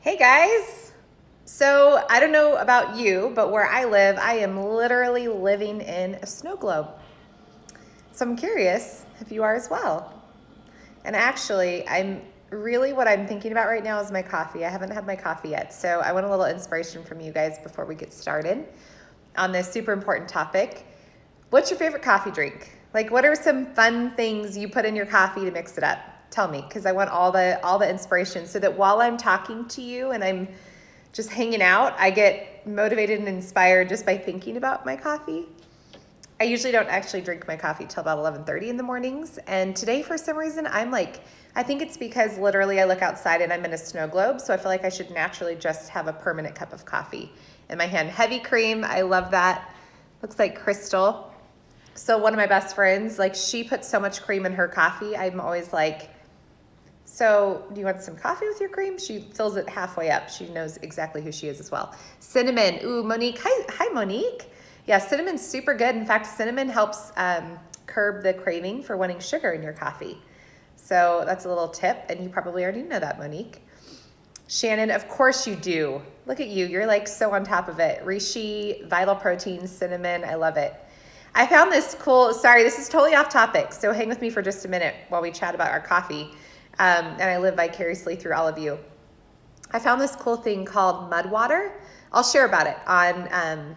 Hey guys! So I don't know about you, but where I live, I am literally living in a snow globe. So I'm curious if you are as well. And actually, what I'm thinking about right now is my coffee. I haven't had my coffee yet. So I want a little inspiration from you guys before we get started on this super important topic. What's your favorite coffee drink? Like, what are some fun things you put in your coffee to mix it up? Tell me, because I want all the inspiration so that while I'm talking to you and I'm just hanging out, I get motivated and inspired just by thinking about my coffee. I usually don't actually drink my coffee till about 11:30 in the mornings. And today, for some reason, I think it's because literally I look outside and I'm in a snow globe. So I feel like I should naturally just have a permanent cup of coffee in my hand. Heavy cream, I love that. Looks like crystal. So one of my best friends, she puts so much cream in her coffee. I'm always like, so do you want some coffee with your cream? She fills it halfway up. She knows exactly who she is as well. Cinnamon. Ooh, Monique. Hi, Monique. Yeah, cinnamon's super good. In fact, cinnamon helps curb the craving for wanting sugar in your coffee. So that's a little tip, and you probably already know that, Monique. Shannon, of course you do. Look at you. You're so on top of it. Reishi, Vital Protein, cinnamon. I love it. I found this cool, sorry, this is totally off topic, so hang with me for just a minute while we chat about our coffee. And I live vicariously through all of you. I found this cool thing called mud water. I'll share about it on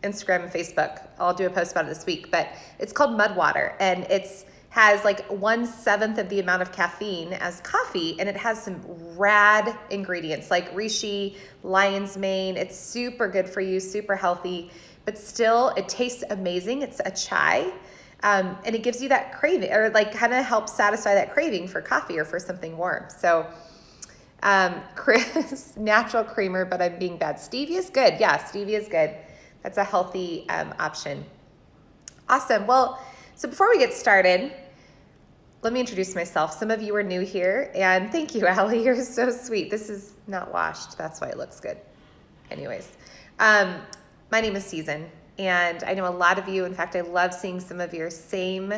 Instagram and Facebook. I'll do a post about it this week, but it's called mud water, and it's has 1/7 of the amount of caffeine as coffee, and it has some rad ingredients like reishi, lion's mane. It's super good for you, super healthy, but still it tastes amazing. It's a chai. And it gives you that craving, or kind of helps satisfy that craving for coffee or for something warm. So Chris, natural creamer, but I'm being bad. Stevia is good. Yeah, stevia is good. That's a healthy option. Awesome. Well, so before we get started, let me introduce myself. Some of you are new here, and thank you, Allie. You're so sweet. This is not washed. That's why it looks good. Anyways, my name is Season. And I know a lot of you, in fact, I love seeing some of your same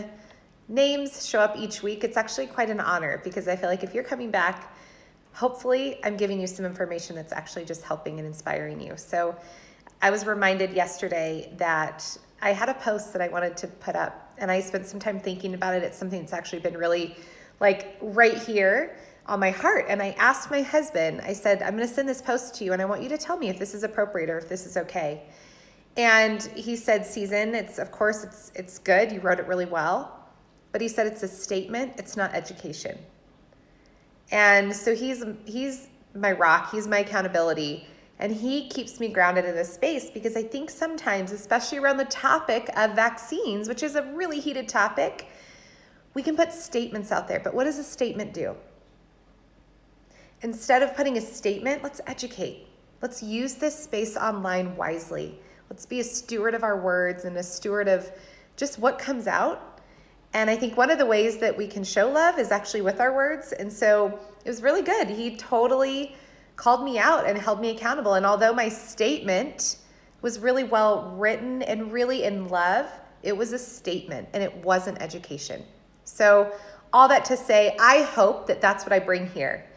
names show up each week. It's actually quite an honor because I feel like if you're coming back, hopefully I'm giving you some information that's actually just helping and inspiring you. So I was reminded yesterday that I had a post that I wanted to put up, and I spent some time thinking about it. It's something that's actually been really right here on my heart. And I asked my husband, I said, I'm going to send this post to you, and I want you to tell me if this is appropriate or if this is okay. And he said, Season, it's good. You wrote it really well. But he said it's a statement. It's not education. And so he's my rock. He's my accountability. And he keeps me grounded in this space because I think sometimes, especially around the topic of vaccines, which is a really heated topic, we can put statements out there. But what does a statement do? Instead of putting a statement, let's educate. Let's use this space online wisely. Let's be a steward of our words and a steward of just what comes out. And I think one of the ways that we can show love is actually with our words. And so it was really good. He totally called me out and held me accountable. And although my statement was really well written and really in love, it was a statement and it wasn't education. So all that to say, I hope that that's what I bring here.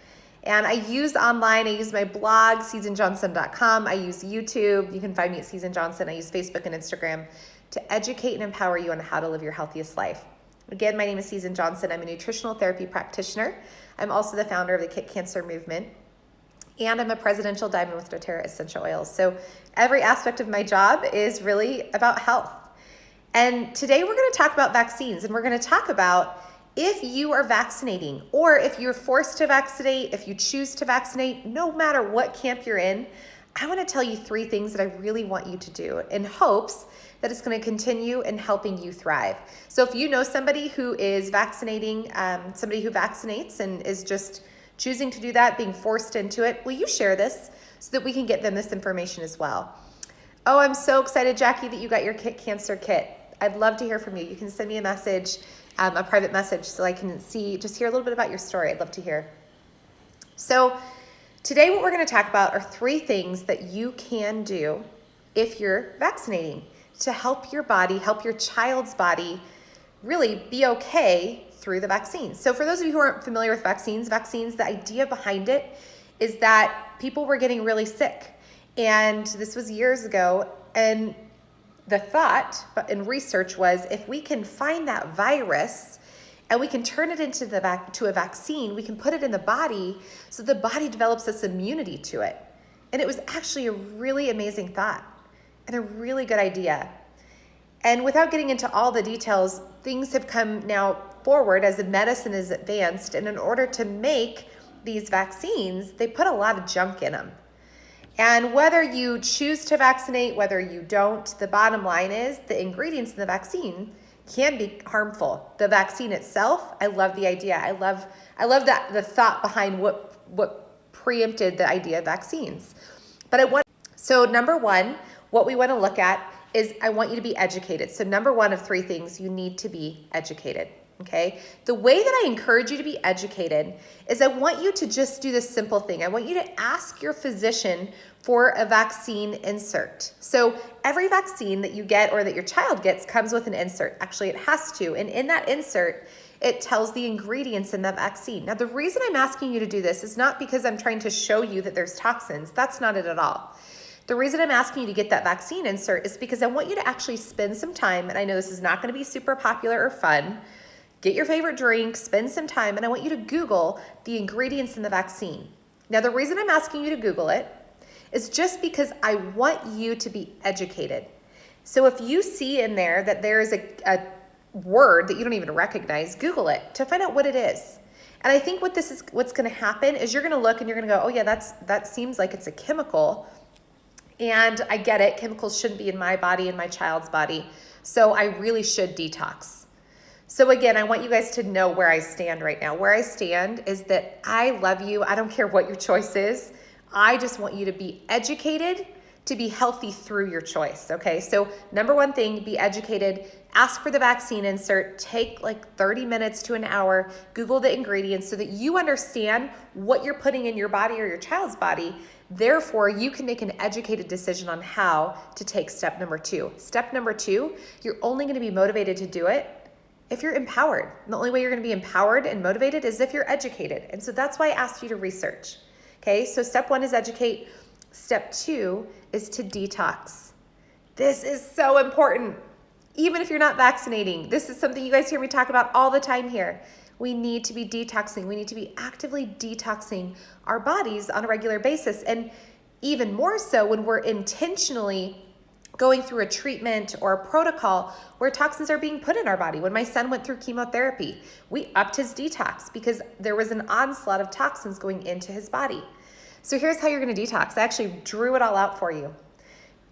And I use online, I use my blog, seasonjohnson.com. I use YouTube. You can find me at Season Johnson. I use Facebook and Instagram to educate and empower you on how to live your healthiest life. Again, my name is Season Johnson. I'm a nutritional therapy practitioner. I'm also the founder of the Kick Cancer Movement. And I'm a presidential Diamond with doTERRA essential oils. So every aspect of my job is really about health. And today we're going to talk about vaccines, and we're going to talk about if you are vaccinating, or if you're forced to vaccinate, if you choose to vaccinate, no matter what camp you're in, I want to tell you 3 things that I really want you to do in hopes that it's going to continue in helping you thrive. So if you know somebody who is vaccinating, somebody who vaccinates and is just choosing to do that, being forced into it, will you share this so that we can get them this information as well? Oh, I'm so excited, Jackie, that you got your Kick Cancer kit. I'd love to hear from you. You can send me a message, a private message, so I can hear a little bit about your story. I'd love to hear. So today what we're going to talk about are 3 things that you can do if you're vaccinating to help your body, help your child's body really be okay through the vaccine. So for those of you who aren't familiar with vaccines, the idea behind it is that people were getting really sick. And this was years ago. And the thought in research was, if we can find that virus and we can turn it into to a vaccine, we can put it in the body so the body develops this immunity to it. And it was actually a really amazing thought and a really good idea. And without getting into all the details, things have come now forward as the medicine is advanced. And in order to make these vaccines, they put a lot of junk in them. And whether you choose to vaccinate, whether you don't, the bottom line is the ingredients in the vaccine can be harmful. The vaccine itself, I love the idea. I love the thought behind what preempted the idea of vaccines. So number one, what we want to look at is I want you to be educated. So number one of three things, you need to be educated. Okay. The way that I encourage you to be educated is I want you to just do this simple thing. I want you to ask your physician for a vaccine insert. So every vaccine that you get or that your child gets comes with an insert. Actually, it has to. And in that insert, it tells the ingredients in the vaccine. Now, the reason I'm asking you to do this is not because I'm trying to show you that there's toxins. That's not it at all. The reason I'm asking you to get that vaccine insert is because I want you to actually spend some time, and I know this is not going to be super popular or fun. Get your favorite drink, spend some time, and I want you to Google the ingredients in the vaccine. Now, the reason I'm asking you to Google it is just because I want you to be educated. So if you see in there that there is a word that you don't even recognize, Google it to find out what it is. And I think what's going to happen is you're going to look and you're going to go, oh yeah, that seems like it's a chemical. And I get it, chemicals shouldn't be in my body and my child's body. So I really should detox. So again, I want you guys to know where I stand right now. Where I stand is that I love you. I don't care what your choice is. I just want you to be educated to be healthy through your choice, okay? So number one thing, be educated. Ask for the vaccine insert. Take like 30 minutes to an hour. Google the ingredients so that you understand what you're putting in your body or your child's body. Therefore, you can make an educated decision on how to take step number two. Step number two, you're only going to be motivated to do it if you're empowered. And the only way you're going to be empowered and motivated is if you're educated. And so that's why I asked you to research. Okay, so step one is educate. Step two is to detox. This is so important. Even if you're not vaccinating, this is something you guys hear me talk about all the time here. We need to be detoxing. We need to be actively detoxing our bodies on a regular basis. And even more so when we're intentionally going through a treatment or a protocol where toxins are being put in our body. When my son went through chemotherapy, we upped his detox because there was an onslaught of toxins going into his body. So here's how you're going to detox. I actually drew it all out for you.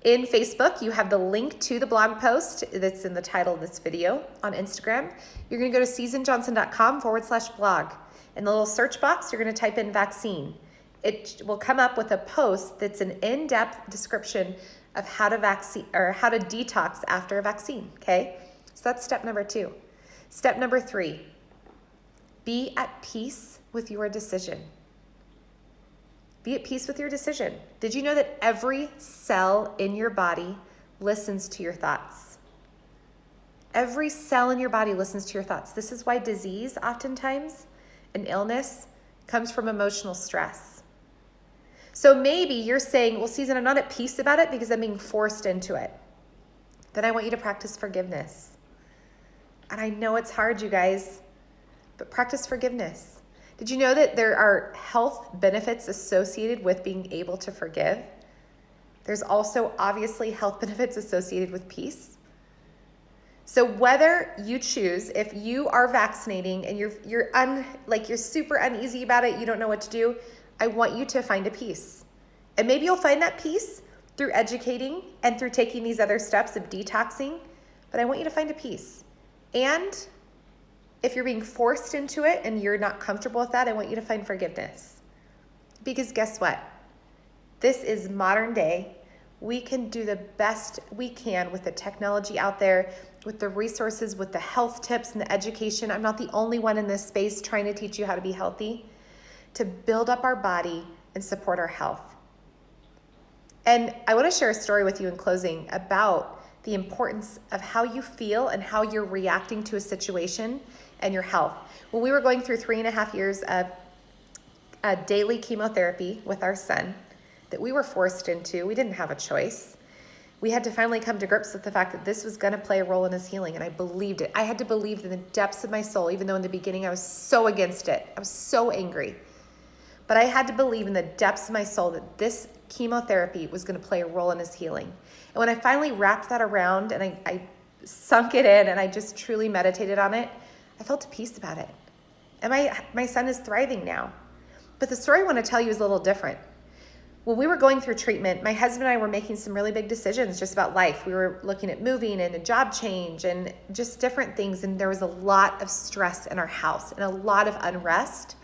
In Facebook, you have the link to the blog post that's in the title of this video. On Instagram, you're going to go to seasonjohnson.com/blog. In the little search box, you're going to type in vaccine. It will come up with a post that's an in-depth description of how to detox after a vaccine, okay? So that's step number two. Step number three, be at peace with your decision. Be at peace with your decision. Did you know that every cell in your body listens to your thoughts? Every cell in your body listens to your thoughts. This is why disease, oftentimes, an illness, comes from emotional stress. So maybe you're saying, well, Susan, I'm not at peace about it because I'm being forced into it. Then I want you to practice forgiveness. And I know it's hard, you guys, but practice forgiveness. Did you know that there are health benefits associated with being able to forgive? There's also obviously health benefits associated with peace. So whether you choose, if you are vaccinating and you're super uneasy about it, you don't know what to do, I want you to find a peace. And maybe you'll find that peace through educating and through taking these other steps of detoxing, but I want you to find a peace. And if you're being forced into it and you're not comfortable with that, I want you to find forgiveness. Because guess what? This is modern day. We can do the best we can with the technology out there, with the resources, with the health tips and the education. I'm not the only one in this space trying to teach you how to be healthy, to build up our body and support our health. And I want to share a story with you in closing about the importance of how you feel and how you're reacting to a situation and your health. When we were going through 3.5 years of daily chemotherapy with our son that we were forced into. We didn't have a choice. We had to finally come to grips with the fact that this was going to play a role in his healing, and I believed it. I had to believe in the depths of my soul, even though in the beginning I was so against it. I was so angry. But I had to believe in the depths of my soul that this chemotherapy was going to play a role in his healing. And when I finally wrapped that around and I sunk it in and I just truly meditated on it, I felt peace about it. And my son is thriving now. But the story I want to tell you is a little different. When we were going through treatment, my husband and I were making some really big decisions just about life. We were looking at moving and a job change and just different things. And there was a lot of stress in our house and a lot of unrest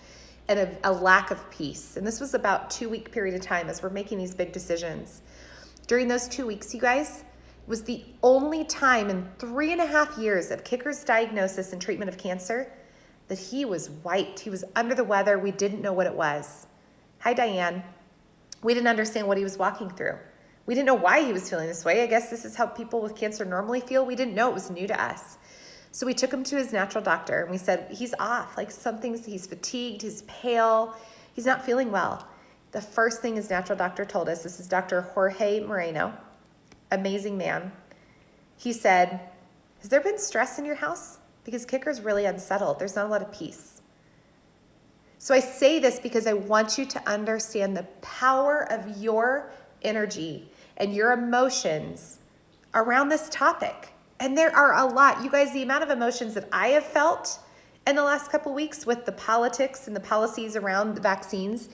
and a lack of peace. And this was about 2-week period of time as we're making these big decisions. During those 2 weeks, you guys, was the only time in 3.5 years of Kicker's diagnosis and treatment of cancer that he was wiped. He was under the weather. We didn't know what it was. Hi, Diane. We didn't understand what he was walking through. We didn't know why he was feeling this way. I guess this is how people with cancer normally feel. We didn't know. It was new to us. So we took him to his natural doctor and we said, he's off. Like he's fatigued, he's pale, he's not feeling well. The first thing his natural doctor told us, this is Dr. Jorge Moreno, amazing man. He said, has there been stress in your house? Because Kicker's really unsettled. There's not a lot of peace. So I say this because I want you to understand the power of your energy and your emotions around this topic. And there are a lot. You guys, the amount of emotions that I have felt in the last couple of weeks with the politics and the policies around the vaccines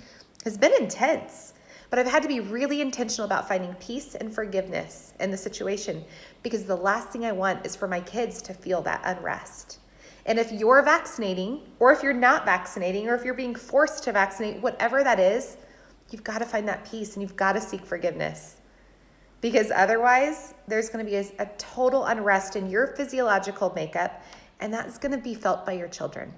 has been intense. But I've had to be really intentional about finding peace and forgiveness in the situation because the last thing I want is for my kids to feel that unrest. And if you're vaccinating, or if you're not vaccinating, or if you're being forced to vaccinate, whatever that is, you've got to find that peace and you've got to seek forgiveness. Because otherwise, there's going to be a total unrest in your physiological makeup, and that's going to be felt by your children.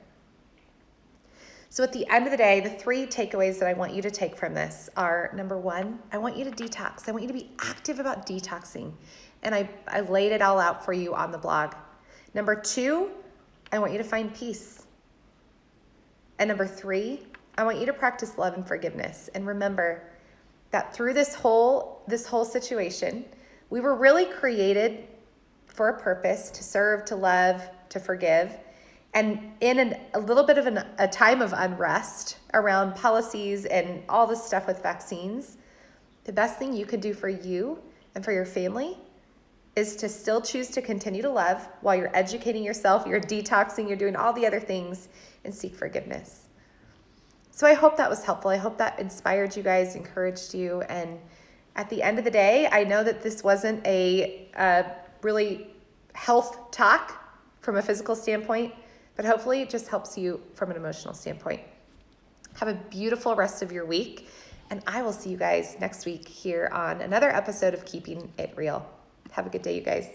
So at the end of the day, the 3 takeaways that I want you to take from this are, number 1, I want you to detox. I want you to be active about detoxing. And I laid it all out for you on the blog. Number 2, I want you to find peace. And number 3, I want you to practice love and forgiveness. And remember that through this whole situation, we were really created for a purpose, to serve, to love, to forgive. And in a little bit of a time of unrest around policies and all this stuff with vaccines, the best thing you could do for you and for your family is to still choose to continue to love while you're educating yourself, you're detoxing, you're doing all the other things, and seek forgiveness. So I hope that was helpful. I hope that inspired you guys, encouraged you. And at the end of the day, I know that this wasn't a really health talk from a physical standpoint, but hopefully it just helps you from an emotional standpoint. Have a beautiful rest of your week, and I will see you guys next week here on another episode of Keeping It Real. Have a good day, you guys.